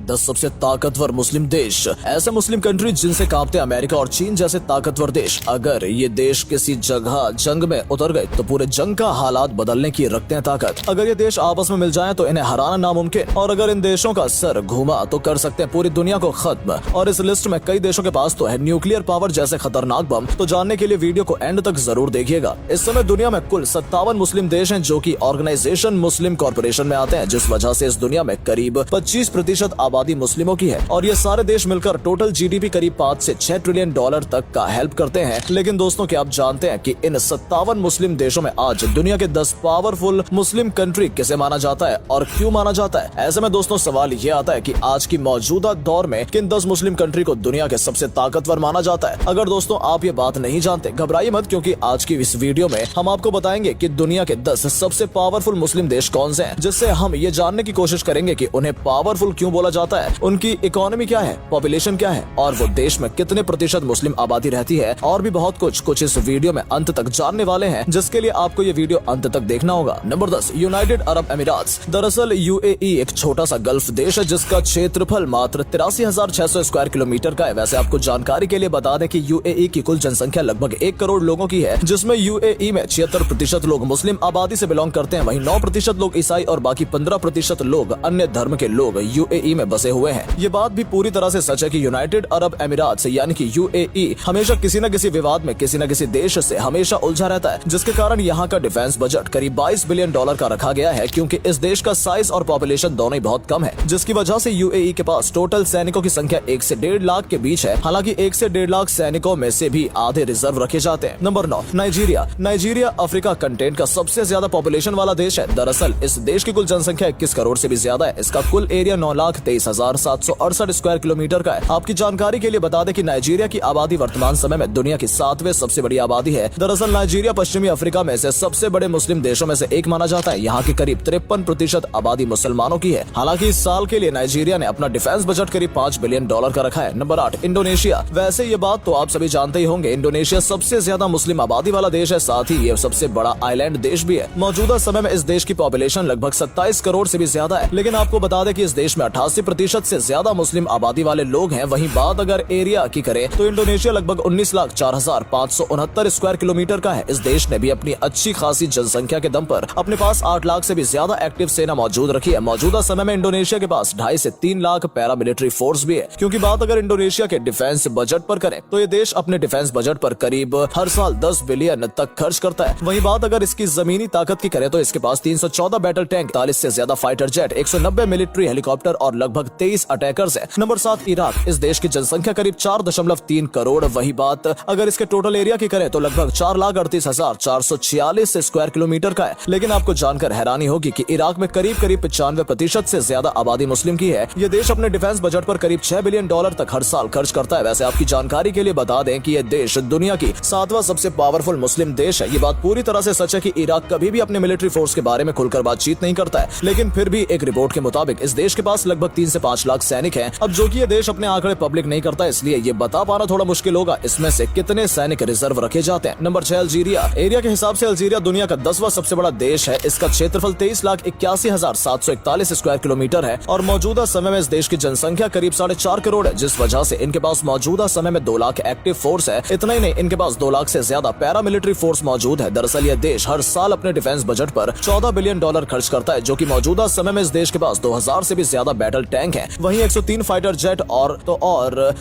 10 सबसे ताकतवर मुस्लिम देश। ऐसे मुस्लिम कंट्री जिनसे कांपते अमेरिका और चीन जैसे ताकतवर देश। अगर ये देश किसी जगह जंग में उतर गए तो पूरे जंग का हालात बदलने की रखते हैं ताकत। अगर ये देश आपस में मिल जाएं तो इन्हें हराना नामुमकिन, और अगर इन देशों का सर घूमा तो कर सकते हैं पूरी दुनिया को खत्म। और इस लिस्ट में कई देशों के पास तो है न्यूक्लियर पावर जैसे खतरनाक बम। तो जानने के लिए वीडियो को एंड तक जरूर देखिएगा। इस समय दुनिया में कुल 57 मुस्लिम देश हैं जो कि ऑर्गेनाइजेशन मुस्लिम कॉर्पोरेशन में आते हैं, जिस वजह से इस दुनिया में करीब 25% आबादी मुस्लिमों की है। और ये सारे देश मिलकर टोटल जीडीपी करीब 5 से 6 ट्रिलियन डॉलर तक का हेल्प करते हैं। लेकिन दोस्तों, क्या आप जानते हैं कि इन 57 मुस्लिम देशों में आज दुनिया के 10 पावरफुल मुस्लिम कंट्री किसे माना जाता है और क्यों माना जाता है? ऐसे में दोस्तों सवाल ये आता है कि आज की मौजूदा दौर में किन 10 मुस्लिम कंट्री को दुनिया के सबसे ताकतवर माना जाता है। अगर दोस्तों आप ये बात नहीं जानते, घबराइए मत, क्योंकि आज की इस वीडियो में हम आपको बताएंगे कि दुनिया के 10 सबसे पावरफुल मुस्लिम देश कौन से हैं, जिससे हम ये जानने की कोशिश करेंगे कि उन्हें पावरफुल क्यों बोला जाता है, उनकी इकोनॉमी क्या है, पॉपुलेशन क्या है, और वो देश में कितने प्रतिशत मुस्लिम आबादी रहती है, और भी बहुत कुछ इस वीडियो में अंत तक जानने वाले हैं, जिसके लिए आपको ये वीडियो अंत तक देखना होगा। नंबर 10, यूनाइटेड अरब अमीरात। दरअसल यूएई एक छोटा सा गल्फ देश है जिसका क्षेत्रफल मात्र 83,600 स्क्वायर किलोमीटर का है। वैसे आपको जानकारी के लिए बता दें कि यूएई की कुल जनसंख्या लगभग 1 करोड़ लोगों की है, जिसमें यूएई में 76% लोग मुस्लिम आबादी से बिलोंग करते हैं, वहीं 9% लोग ईसाई और बाकी 15% लोग अन्य धर्म के लोग यूएई में बसे हुए हैं। ये बात भी पूरी तरह से सच है कि यूनाइटेड अरब अमीरात यानी कि यूएई हमेशा किसी न किसी विवाद में किसी न किसी देश से हमेशा उलझा रहता है, जिसके कारण यहाँ का डिफेंस बजट करीब 22 बिलियन डॉलर का रखा गया है, क्योंकि इस देश का साइज और पॉपुलेशन दोनों ही बहुत कम है, जिसकी वजह से यूएई के पास टोटल सैनिकों की संख्या 1 से 1.5 लाख के बीच है। हालांकि 1 से 1.5 लाख सैनिकों में से भी आधे रिजर्व रखे जाते हैं। Number 9, Nigeria. Nigeria Africa content का सबसे ज्यादा पॉपुलेशन वाला देश है। दरअसल इस देश की कुल जनसंख्या 21 करोड़ से भी ज्यादा है। इसका कुल एरिया 9,23,768 स्क्वायर किलोमीटर का है। आपकी जानकारी के लिए बता दें कि नाइजीरिया की आबादी वर्तमान समय में दुनिया की 7वें सबसे बड़ी आबादी है। दरअसल नाइजीरिया पश्चिमी अफ्रीका में से सबसे बड़े मुस्लिम देशों में से एक माना जाता है। यहाँ की करीब 53% आबादी मुसलमानों की है। हालांकि इस साल के लिए नाइजीरिया ने अपना डिफेंस बजट करीब 5 बिलियन डॉलर का रखा है। Number 8, Indonesia. वैसे ये बात तो आप सभी जानते ही होंगे, इंडोनेशिया सबसे ज्यादा मुस्लिम आबादी वाला देश है, साथ ही ये सबसे बड़ा आइलैंड देश भी है। मौजूदा समय में इस देश की पॉपुलेशन लगभग 27 करोड़ से भी ज्यादा है। लेकिन आपको बता दें कि इस देश में 88% से ज्यादा मुस्लिम आबादी वाले लोग हैं। वहीं बात अगर एरिया की करें तो इंडोनेशिया लगभग 19,04,569 स्क्वायर किलोमीटर का है। इस देश ने भी अपनी अच्छी खासी जनसंख्या के दम पर अपने पास 8 लाख से भी ज्यादा एक्टिव सेना मौजूद रखी है। मौजूदा समय में इंडोनेशिया के पास 2.5 से 3 लाख पैरामिलिट्री फोर्स भी है। क्योंकि बात अगर इंडोनेशिया के डिफेंस बजट पर करें तो ये देश अपने डिफेंस बजट पर करीब हर साल 10 बिलियन तक खर्च करता है। वहीं बात अगर इसकी जमीनी ताकत की करें तो इसके पास 314 बैटल टैंक, 40 से ज्यादा फाइटर जेट, 190 मिलिट्री हेलीकॉप्टर और लगभग 23 अटैकर्स है। Number 7, Iraq. इस देश की जनसंख्या करीब 4.3 करोड़। वही बात अगर इसके टोटल एरिया की करें तो लगभग 4,38,446 स्क्वायर किलोमीटर का है। लेकिन आपको जानकर हैरानी होगी कि इराक में करीब 95% से ज्यादा आबादी मुस्लिम की है। ये देश अपने डिफेंस बजट पर करीब 6 बिलियन डॉलर तक हर साल खर्च करता है। वैसे आपकी जानकारी के लिए बता दें कि यह देश दुनिया की 7वां सबसे पावरफुल मुस्लिम देश है। ये बात पूरी तरह से सच है कि इराक कभी भी अपने मिलिट्री फोर्स के बारे में खुलकर बातचीत नहीं करता है। लेकिन फिर भी एक रिपोर्ट के मुताबिक इस देश के पास लगभग 3 से 5 लाख सैनिक हैं। अब जो कि ये देश अपने आंकड़े पब्लिक नहीं करता, इसलिए ये बता पाना थोड़ा मुश्किल होगा इसमें से कितने सैनिक रिजर्व रखे जाते हैं। Number 6, Algeria. एरिया के हिसाब से अल्जीरिया दुनिया का 10वां सबसे बड़ा देश है। इसका क्षेत्रफल 23,81,741 स्क्वायर किलोमीटर है और मौजूदा समय में इस देश की जनसंख्या करीब 4.5 करोड़ है, जिस वजह से इनके पास मौजूदा समय में 2 लाख एक्टिव फोर्स है। इतना ही नहीं, इनके पास 2 लाख से ज्यादा पैरामिलिट्री फोर्स मौजूद है। दरअसल यह देश हर साल अपने डिफेंस बजट पर 14 बिलियन डॉलर खर्च करता है, जो कि मौजूदा समय में इस देश के पास 2000 से भी ज्यादा बैटल टैंक हैं। वहीं 103 फाइटर जेट और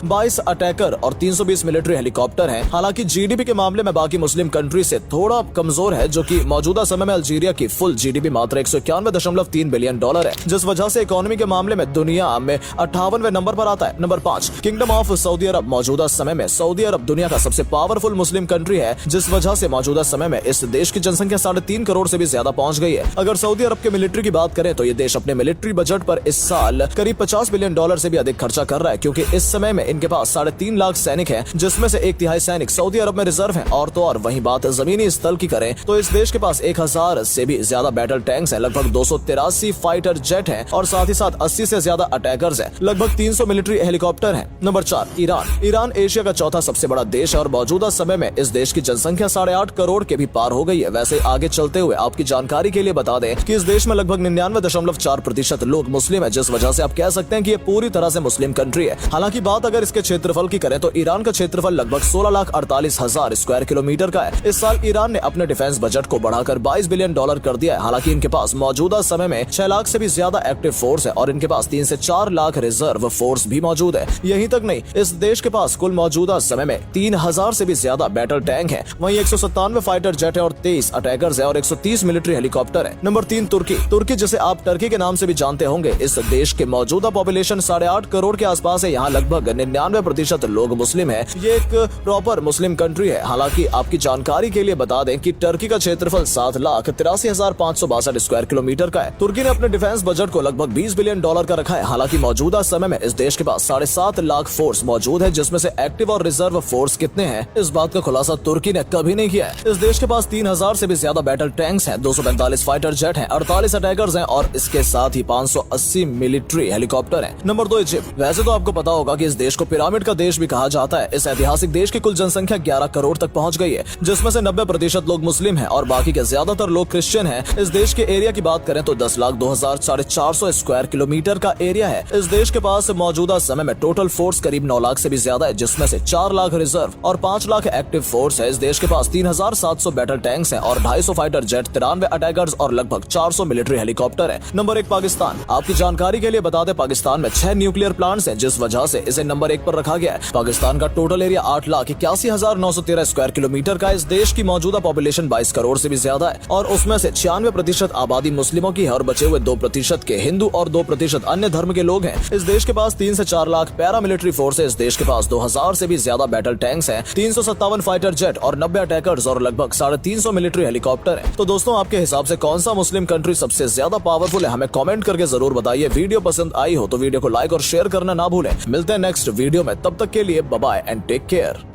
22 अटैकर और 320 मिलिट्री हेलीकॉप्टर हैं। हालांकि जीडीपी के मामले में बाकी मुस्लिम कंट्री से थोड़ा कमजोर है, जो कि मौजूदा समय में अल्जीरिया की फुल जीडीपी मात्र 191.3 बिलियन डॉलर है, जिस वजह से इकोनॉमी के मामले में दुनिया में 58वें नंबर पर आता है। नंबर 5, किंगडम ऑफ सऊदी अरब। मौजूदा समय में सऊदी अरब दुनिया का सबसे पावरफुल मुस्लिम कंट्री है, जिस वजह से मौजूदा समय में इस देश की जनसंख्या 3.5 करोड़ से भी ज्यादा पहुंच गई है। अगर सऊदी अरब के मिलिट्री की बात करें तो ये देश अपने मिलिट्री बजट पर इस साल करीब 50 बिलियन डॉलर से भी अधिक खर्चा कर रहा है, क्योंकि इस समय में इनके पास 3.5 लाख सैनिक हैं, जिसमें से 1/3 सैनिक सऊदी अरब में रिजर्व हैं। और तो और वहीं बात जमीनी स्थल की करें तो इस देश के पास 1000 से भी ज्यादा बैटल टैंक्स हैं, लगभग 283 फाइटर जेट हैं और साथ ही साथ 80 से ज्यादा अटैकर्स हैं, लगभग 300 मिलिट्री हेलीकॉप्टर हैं। Number 4, Iran. ईरान एशिया का चौथा सबसे बड़ा देश है और मौजूदा समय में इस देश की जनसंख्या 8.5 करोड़ के भी पार हो गई है। वैसे आगे चलते हुए आपकी जानकारी के लिए बता दें कि इस देश में लगभग 99.4% लोग मुस्लिम है, जिस वजह से आप कह सकते हैं कि ये पूरी तरह से मुस्लिम कंट्री है। हालांकि बात अगर इसके क्षेत्रफल की करें तो ईरान का क्षेत्रफल लगभग 16,48,000 स्क्वायर किलोमीटर का है। इस साल ईरान ने अपने डिफेंस बजट को बढ़ाकर $22 बिलियन कर दिया है। हालांकि इनके पास मौजूदा समय में 6 लाख से भी ज्यादा एक्टिव फोर्स है और इनके पास 3 से 4 लाख रिजर्व फोर्स भी मौजूद है। यही तक नहीं, इस देश के पास कुल मौजूदा समय में 3000 से भी ज्यादा बैटल टैंक है। वहीं 197 फाइटर जेट है और 23 अटैकर्स है और 130 मिलिट्री हेलीकॉप्टर है। नंबर 3 तुर्की, जिसे आप टर्की के नाम से भी जानते होंगे। इस देश के मौजूदा पॉपुलेशन 8.5 करोड़ के आसपास है। यहाँ लगभग 99% लोग मुस्लिम है। ये एक प्रॉपर मुस्लिम कंट्री है। हालांकि आपकी जानकारी के लिए बता दें कि टर्की का क्षेत्रफल 7,83,562 स्क्वायर किलोमीटर का है। तुर्की ने अपने डिफेंस बजट को लगभग $20 बिलियन का रखा है। हालांकि मौजूदा समय में इस देश के पास 7.5 लाख फोर्स मौजूद है, जिसमें से एक्टिव और रिजर्व फोर्स कितने हैं इस बात का खुलासा तुर्की ने कभी नहीं किया है। इस देश के पास 3000 से भी ज्यादा बैटल टैंक्स हैं, 245 फाइटर जेट हैं, 48 अटैकर्स हैं और इसके साथ ही 580 मिलिट्री हेलीकॉप्टर हैं। Number 2 Egypt. वैसे तो आपको पता होगा कि इस देश को पिरामिड का देश भी कहा जाता है। इस ऐतिहासिक देश की कुल जनसंख्या 11 करोड़ तक पहुंच गई है, जिसमें से 90% लोग मुस्लिम हैं और बाकी के ज्यादातर लोग क्रिश्चियन हैं। इस देश के एरिया की बात करें तो 10,02,400 स्क्वायर किलोमीटर का एरिया है। इस देश के पास मौजूदा समय में टोटल फोर्स करीब 9 लाख से भी ज्यादा है, जिसमें से 4 लाख रिजर्व और 5 लाख एक्टिव फोर्स है। इस देश के पास 3,700 बैटल टैंक्स हैं और 250 फाइटर जेट, 93 अटैकर्स और लगभग 400 मिलिट्री हेलीकॉप्टर है। नंबर 1 पाकिस्तान। आपकी जानकारी के लिए बता दें, पाकिस्तान में 6 न्यूक्लियर प्लांट्स हैं, जिस वजह से इसे नंबर 1 पर रखा गया है। पाकिस्तान का टोटल एरिया 8,81,913 स्क्वायर किलोमीटर का। इस देश की मौजूदा पॉपुलेशन 22 करोड़ से भी ज्यादा है और उसमें से 96% आबादी मुस्लिमों की है और बचे हुए 2% के हिंदू और 2% अन्य धर्म के लोग हैं। इस देश के पास 3 से 4 लाख पैरा मिलिट्री फोर्स है। इस देश के पास 2000 से भी ज्यादा बैटल टैंक्स हैं, 357 फाइटर जेट और 90 अटैकर्स और लगभग 350 मिलिट्री हेलीकॉप्टर है। तो दोस्तों, आपके हिसाब से कौन सा मुस्लिम कंट्री सबसे ज्यादा पावरफुल है? हमें कमेंट करके जरूर बताइए। वीडियो पसंद आई हो तो वीडियो को लाइक और शेयर करना ना भूलें। मिलते हैं नेक्स्ट वीडियो में, तब तक के लिए bye bye and take care.